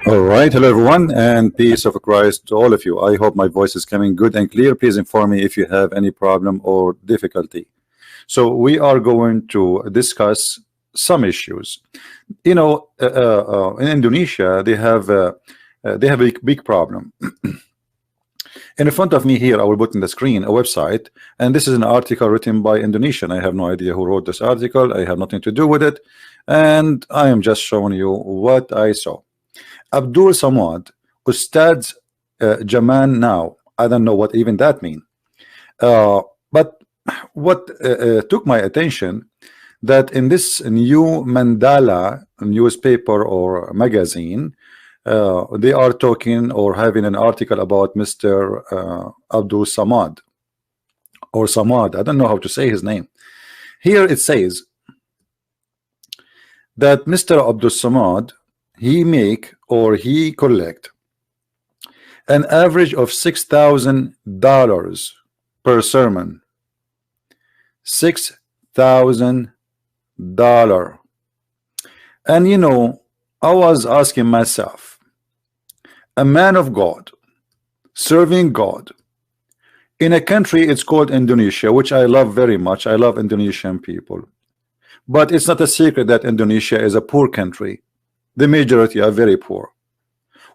All right, hello everyone, and peace of Christ to all of you. I hope my voice is coming good and clear. Please inform me if you have any problem or difficulty. So we are going to discuss some issues. In Indonesia, they have a big problem. In front of me here, I will put in the screen a website, and this is an article written by Indonesian. I have no idea who wrote this article. I have nothing to do with it, and I am just showing you what I saw. Abdul Samad, ustadz Jaman now. I don't know what even that means. But what took my attention, that in this new Mandala newspaper or magazine, they are talking or having an article about Mr. Abdul Samad or Samad. I don't know how to say his name. Here it says that Mr. Abdul Samad, he make or he collect an average of $6,000 per sermon. $6,000. And I was asking myself, a man of God serving God in a country, it's called Indonesia, which I love very much. I love Indonesian people, but it's not a secret that Indonesia is a poor country. The majority are very poor.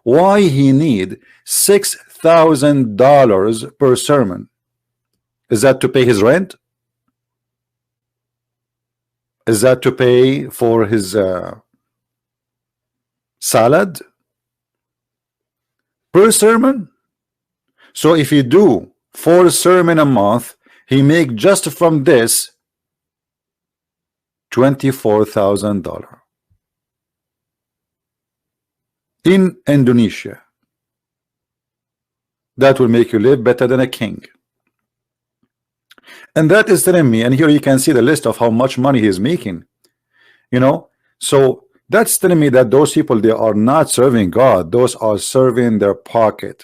Why he need $6,000 per sermon? Is that to pay his rent? Is that to pay for his salad per sermon? So if you do 4 sermon a month, he make just from this $24,000 in Indonesia. That will make you live better than a king. And that is telling me, and here you can see the list of how much money he is making. So that's telling me that those people, they are not serving God. Those are serving their pocket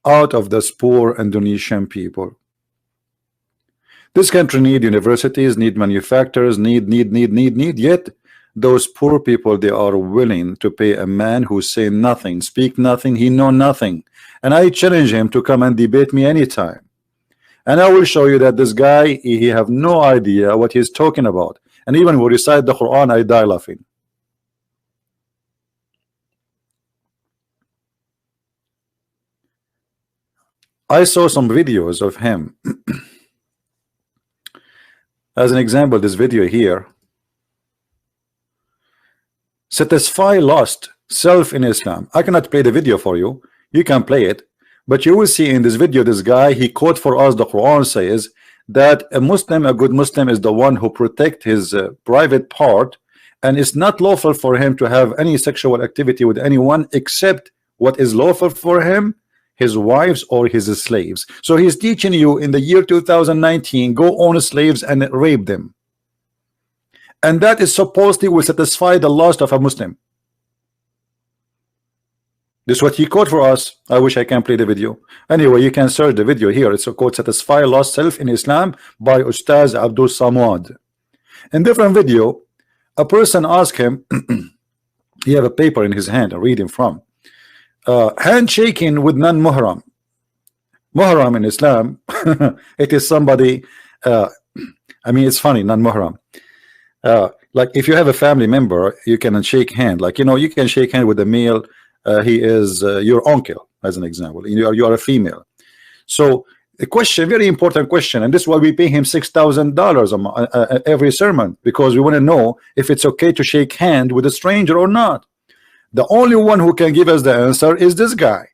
out of this poor Indonesian people. This country need universities, need manufacturers, need. Yet those poor people, they are willing to pay a man who say nothing, speak nothing, he know nothing. And I challenge him to come and debate me anytime. And I will show you that this guy, he have no idea what he's talking about. And even when we recite the Quran, I die laughing. I saw some videos of him. As an example, this video here, satisfy lost self in Islam. I cannot play the video for you. You can play it, but you will see in this video, this guy, he quote for us the Quran says that a Muslim, a good Muslim, is the one who protect his private part, and it's not lawful for him to have any sexual activity with anyone except what is lawful for him, his wives or his slaves. So he's teaching you in the year 2019, go own slaves and rape them. And that is supposedly will satisfy the lust of a Muslim. This is what he quote for us. I wish I can play the video. Anyway, you can search the video here. It's a quote, satisfy lost self in Islam by Ustaz Abdul Samad. In different video, a person asked him, he have a paper in his hand, I'm reading from, handshaking with non-muhram. Muhram in Islam, it is somebody, I mean, it's funny, non-muhram. Like if you have a family member, you can shake hand. Like, you can shake hand with a male. He is your uncle, as an example. You are a female. So the question, very important question, and this is why we pay him $6,000 every sermon, because we want to know if it's okay to shake hand with a stranger or not. The only one who can give us the answer is this guy.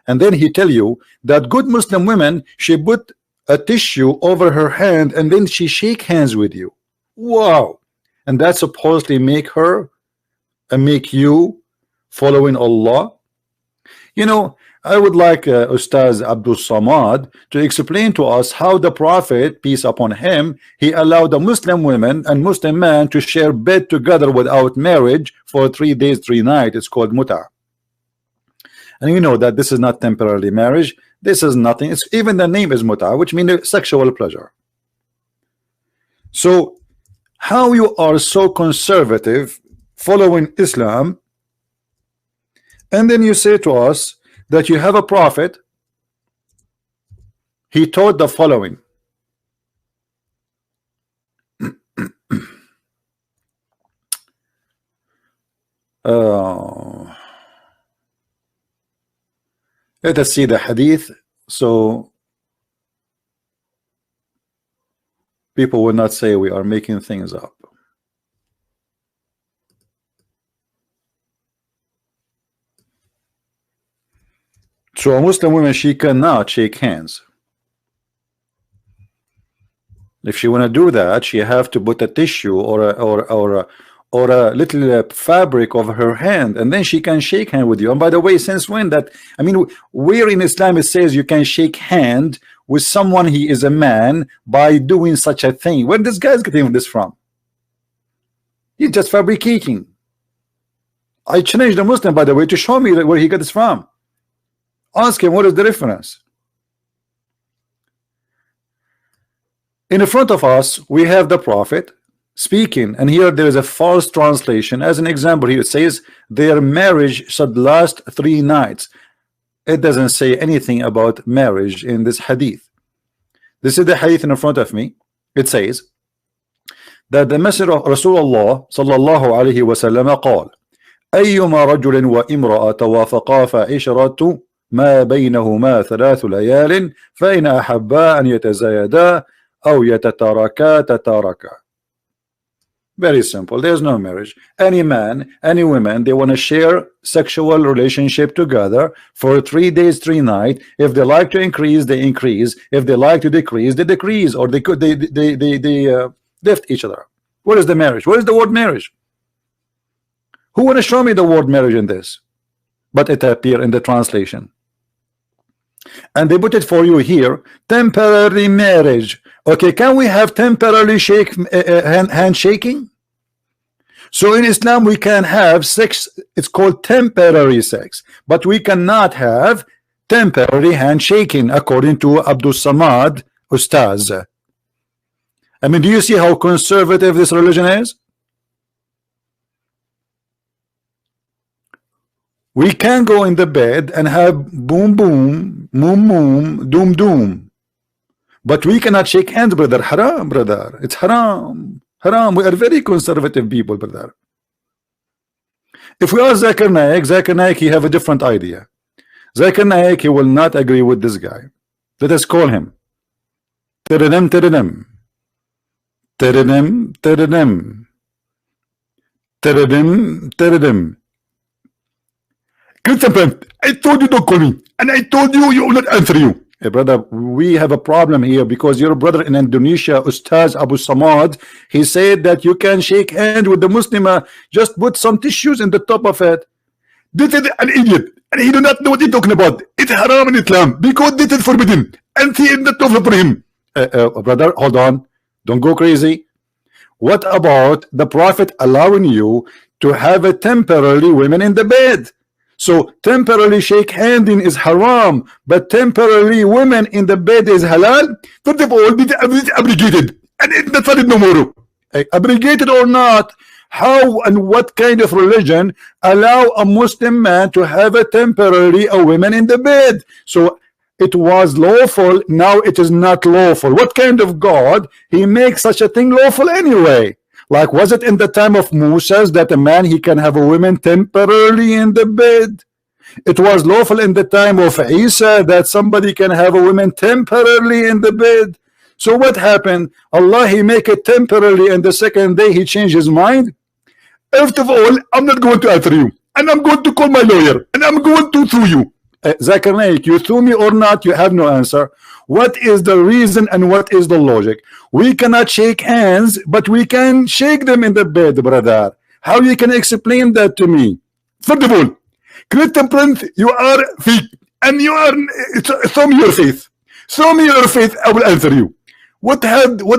And then he tell you that good Muslim women, she put a tissue over her hand and then she shake hands with you. Wow. And that supposedly make her and make you following Allah. I would like Ustaz Abdul Samad to explain to us how the Prophet, peace upon him, he allowed the Muslim women and Muslim men to share bed together without marriage for 3 days 3 nights. It's called muta. And you know that this is not temporary marriage. This is nothing. It's even the name is muta, which means sexual pleasure. So how you are so conservative following Islam, And then you say to us that you have a prophet, he taught the following. Let us see the hadith so people will not say we are making things up. So a Muslim woman, she cannot shake hands. If she want to do that, she have to put a tissue or a little fabric over her hand, and then she can shake hand with you. And by the way, since when that? I mean, where in Islam it says you can shake hand with someone he is a man by doing such a thing? Where this guy's getting this from? He's just fabricating. I challenged the Muslim, by the way, to show me where he got this from. Ask him what is the reference. In front of us, we have the Prophet speaking, and here there is a false translation. As an example, here it says their marriage should last 3 nights. It doesn't say anything about marriage in this hadith. This is the hadith in front of me. It says that the Messenger of Rasulullah sallallahu alaihi wasallam قال أيما رجل وامرأة توافقا فعشرة ما بينهما 3 ليال فإن أحبا أن يتزايدا أو يتتاركا تتاركا. Very simple. There's no marriage. Any man, any woman, they want to share sexual relationship together for 3 days, 3 nights. If they like to increase, they increase. If they like to decrease, they decrease, or they lift each other. What is the marriage? What is the word marriage? Who want to show me the word marriage in this? But it appear in the translation, and they put it for you here. Temporary marriage. Okay, can we have temporarily handshaking? So in Islam we can have sex, it's called temporary sex, but we cannot have temporary handshaking according to Abdul Samad ustadz. I mean, do you see how conservative this religion is? We can go in the bed and have boom boom, moom moom, doom doom, but we cannot shake hands, brother. Haram, brother. It's haram. Haram. We are very conservative people, brother. If we ask Zakir Naik, he have a different idea. Zakir Naik, he will not agree with this guy. Let us call him. Tirinim, tirinim. Tirinim, tirinim. Tirinim, tirinim. I told you don't call me, and I told you you will not answer you. Hey, brother, we have a problem here because your brother in Indonesia, Ustaz Abu Samad, he said that you can shake hands with the Muslim, just put some tissues in the top of it. This is an idiot, and he do not know what he's talking about. It's haram in Islam because this is forbidden, and he is not over for him. Brother, hold on, don't go crazy. What about the Prophet allowing you to have a temporarily women in the bed? So temporarily shake handing is haram, but temporarily women in the bed is halal. First of all, this is abrogated, and it's not valid no more. Abrogated or not, how and what kind of religion allow a Muslim man to have a temporarily a woman in the bed? So it was lawful, now it is not lawful. What kind of God he makes such a thing lawful anyway? Like, was it in the time of Moses that a man he can have a woman temporarily in the bed? It was lawful in the time of Isa that somebody can have a woman temporarily in the bed. So what happened? Allah, he make it temporarily, and the second day he changed his mind. First of all, I'm not going to answer you, and I'm going to call my lawyer, and I'm going to sue you. Zakir Naik, you sue me or not, you have no answer. What is the reason and what is the logic? We cannot shake hands, but we can shake them in the bed, brother. How you can explain that to me? First of all, Christian Prince, you are fake, and you are, show me your faith. Show me your faith, I will answer you. What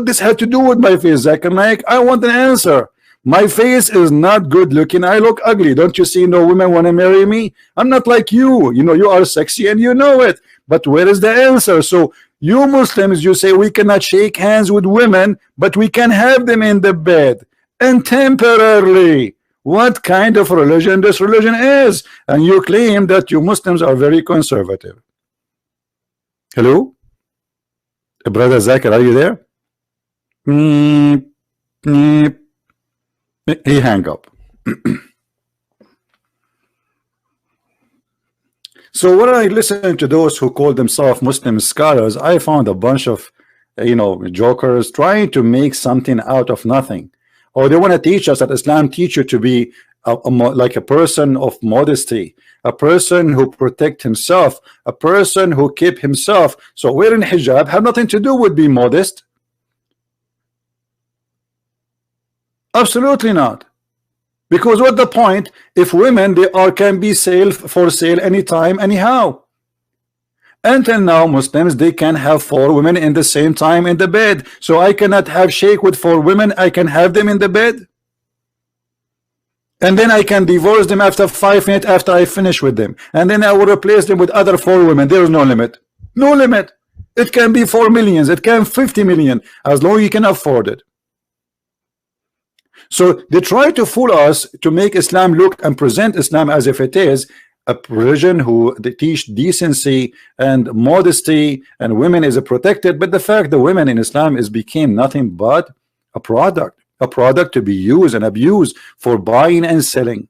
this had to do with my face, Zakir Naik? I want an answer. My face is not good looking. I look ugly. Don't you see no women want to marry me? I'm not like you. You know, you are sexy and you know it. But where is the answer? So you Muslims, you say we cannot shake hands with women, but we can have them in the bed and temporarily. what kind of religion this religion is, and you claim that you Muslims are very conservative. Hello, brother Zakir, are you there? He hang up. So when I listen to those who call themselves Muslim scholars, I found a bunch of jokers trying to make something out of nothing. Or they want to teach us that Islam teach you to be like a person of modesty, a person who protect himself, a person who keep himself. So wearing hijab have nothing to do with being modest. Absolutely not. Because what the point if women can be for sale anytime anyhow? Until now Muslims they can have 4 women in the same time in the bed. So I cannot have shake with 4 women, I can have them in the bed, and then I can divorce them after 5 minutes after I finish with them, and then I will replace them with other 4 women. There is no limit. No limit. It can be 4 million, it can 50 million, as long as you can afford it. So they try to fool us to make Islam look and present Islam as if it is a religion who they teach decency and modesty, and women is protected. But the fact the women in Islam became nothing but a product to be used and abused for buying and selling.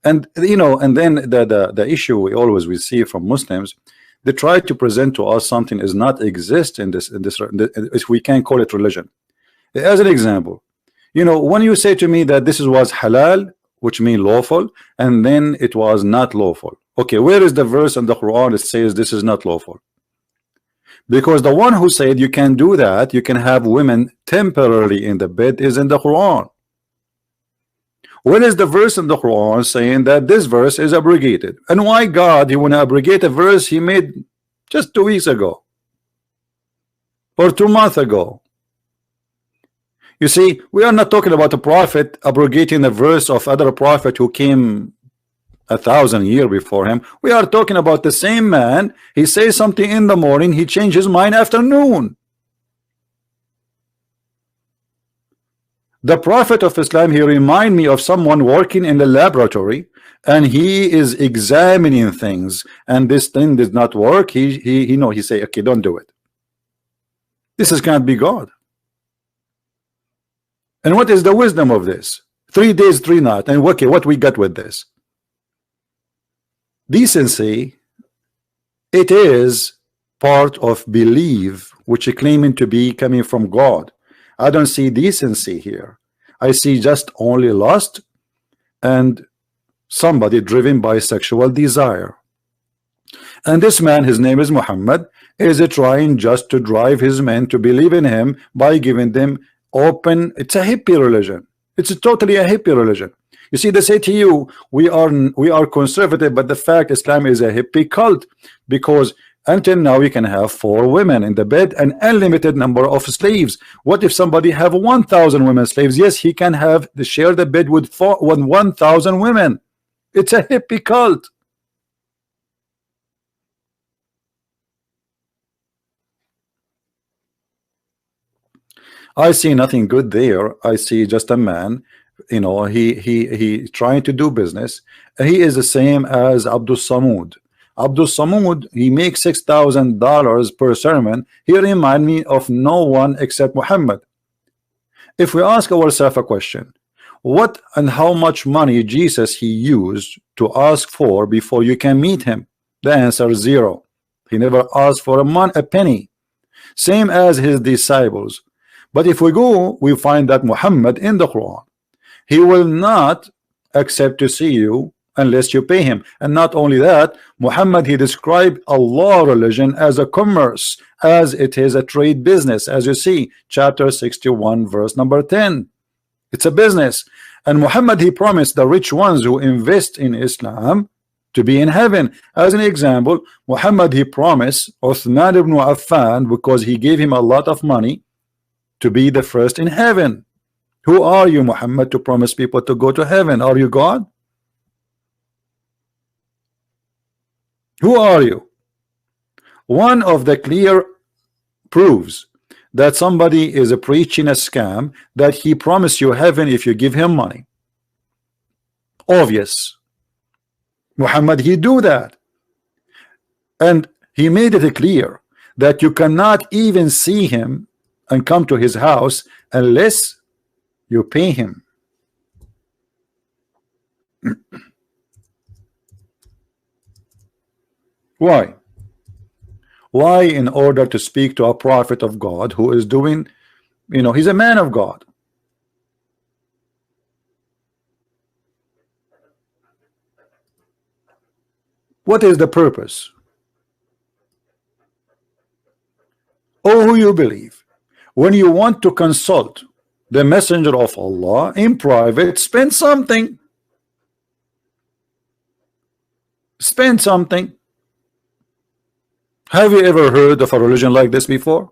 And and then the issue we always see from Muslims, they try to present to us something does not exist in this if we can call it religion. As an example, when you say to me that this was halal, which means lawful, and then it was not lawful. Okay, where is the verse in the Quran that says this is not lawful? Because the one who said you can do that, you can have women temporarily in the bed, is in the Quran. When is the verse in the Quran saying that this verse is abrogated? And why God he want to abrogate a verse he made just 2 weeks ago or 2 months ago? You see, we are not talking about a prophet abrogating a verse of other prophet who came 1,000 years before him. We are talking about the same man. He says something in the morning, he changed his mind afternoon. The Prophet of Islam, he remind me of someone working in the laboratory, and he is examining things, and this thing did not work. He say, okay, don't do it. This can't be God. And what is the wisdom of this? 3 days, 3 nights, and okay, what we got with this? Decency, it is part of belief which is claiming to be coming from God. I don't see decency here. I see just only lust and somebody driven by sexual desire. And this man, his name is Muhammad, is trying just to drive his men to believe in him by giving them open. It's a hippie religion. It's totally a hippie religion. You see, they say to you, we are conservative, but the fact Islam is a hippie cult, because until now you can have 4 women in the bed, an unlimited number of slaves. What if somebody have 1,000 women slaves? Yes, he can share the bed with 1,000 women. It's a hippie cult. I see nothing good there. I see just a man, he trying to do business. He is the same as Abdul Samud. Abdul Samud, he makes $6,000 per sermon. He remind me of no one except Muhammad. If we ask ourselves a question, what and how much money Jesus he used to ask for before you can meet him? The answer is 0. He never asked for a penny. Same as his disciples. But if we go, we find that Muhammad in the Quran, he will not accept to see you unless you pay him. And not only that, Muhammad, he described Allah religion as a commerce, as it is a trade business, as you see chapter 61 verse number 10. It's a business. And Muhammad, he promised the rich ones who invest in Islam to be in heaven. As an example, Muhammad, he promised Uthman ibn Affan, because he gave him a lot of money, to be the first in heaven. Who are you, Muhammad, to promise people to go to heaven? Are you God? Who are you? One of the clear proofs that somebody is preaching a scam that he promised you heaven if you give him money. Obvious. Muhammad, he do that, and he made it clear that you cannot even see him and come to his house unless you pay him. Why? Why? In order to speak to a prophet of God who is doing, he's a man of God. What is the purpose? Oh, who you believe? When you want to consult the messenger of Allah in private, spend something. Spend something. Have you ever heard of a religion like this before?